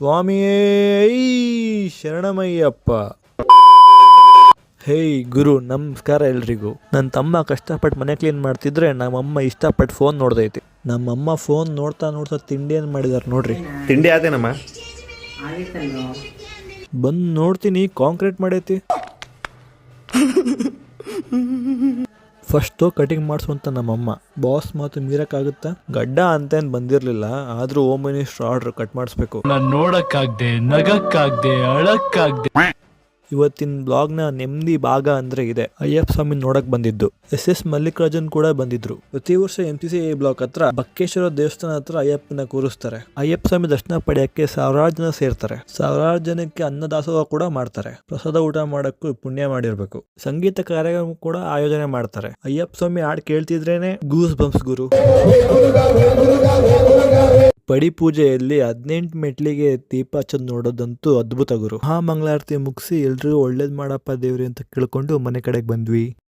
ಸ್ವಾಮಿಯೇ ಶರಣಮಯ್ಯಪ್ಪ. ಹೇಯ್ ಗುರು, ನಮಸ್ಕಾರ ಎಲ್ರಿಗೂ. ನನ್ನ ತಮ್ಮ ಕಷ್ಟಪಟ್ಟು ಮನೆ ಕ್ಲೀನ್ ಮಾಡ್ತಿದ್ರೆ ನಮ್ಮಮ್ಮ ಇಷ್ಟಪಟ್ಟು ಫೋನ್ ನೋಡ್ದೈತಿ. ನಮ್ಮಮ್ಮ ಫೋನ್ ನೋಡ್ತಾ ನೋಡ್ತಾ ತಿಂಡಿ ಏನು ಮಾಡಿದಾರೆ ನೋಡ್ರಿ. ತಿಂಡಿ ಆತೇನಮ್ಮ? ಬಂದು ನೋಡ್ತೀನಿ, ಕಾಂಕ್ರೀಟ್ ಮಾಡೈತಿ. ಫಸ್ಟು ಕಟಿಂಗ್ ಮಾಡಿಸುವಂತ ನಮ್ಮಮ್ಮ. ಬಾಸ್ ಮಾತು ಮೀರಕ್ಕಾಗುತ್ತಾ? ಗಡ್ಡ ಅಂತೇನು ಬಂದಿರಲಿಲ್ಲ, ಆದರೂ ಹೋಮ್ ಮಿನಿಸ್ಟರ್ ಆರ್ಡರ್ ಕಟ್ ಮಾಡಿಸ್ಬೇಕು. ನಾನು ನೋಡಕ್ಕಾಗ್ದೆ, ನಗಕ್ಕಾಗ್ದೆ, ಅಳಕ್ಕಾಗ್ದೆ. ಇವತ್ತಿನ ಬ್ಲಾಗ್ನ ನೆಮ್ಮದಿ ಭಾಗ ಅಂದರೆ ಇದೆ. ಅಯ್ಯಪ್ಪ ಸ್ವಾಮಿ ನೋಡಕ್ ಬಂದಿದ್ದು SS ಮಲ್ಲಿಕಾರ್ಜುನ್ ಕೂಡ ಬಂದಿದ್ರು. ಪ್ರತಿ ವರ್ಷ MCC ಬ್ಲಾಕ್ ಹತ್ರ ಬಕ್ಕೇಶ್ವರ ದೇವಸ್ಥಾನ ಹತ್ರ ಅಯ್ಯಪ್ಪನ ಕೂರಿಸ್ತಾರೆ. ಅಯ್ಯಪ್ಪ ಸ್ವಾಮಿ ದರ್ಶನ ಪಡೆಯಕ್ಕೆ ಸಾವಿರಾರು ಜನ ಸೇರ್ತಾರೆ. ಸಾವಿರಾರು ಜನಕ್ಕೆ ಅನ್ನದಾಸೋಹ ಕೂಡ ಮಾಡ್ತಾರೆ. ಪ್ರಸಾದ ಊಟ ಮಾಡಕ್ಕೂ ಪುಣ್ಯ ಮಾಡಿರ್ಬೇಕು. ಸಂಗೀತ ಕಾರ್ಯಕ್ರಮ ಕೂಡ ಆಯೋಜನೆ ಮಾಡ್ತಾರೆ. ಅಯ್ಯಪ್ಪ ಸ್ವಾಮಿ ಹಾಡು ಕೇಳ್ತಿದ್ರೇನೆ ಗೂಸ್ ಬಂಪ್ಸ್ ಗುರು. ಪಡಿ ಪೂಜೆಯಲ್ಲಿ 18 ಮೆಟ್ಲಿಗೆ ದೀಪ ಹಚ್ಚೋದು ನೋಡೋದಂತೂ ಅದ್ಭುತ ಗುರು. ಮಂಗಳಾರತಿ ಮುಗಿಸಿ ಎಲ್ರಿಗೂ ಒಳ್ಳೇದ್ ಮಾಡಪ್ಪ ದೇವ್ರಿ ಅಂತ ಕೇಳ್ಕೊಂಡು ಮನೆ ಕಡೆಗೆ ಬಂದ್ವಿ.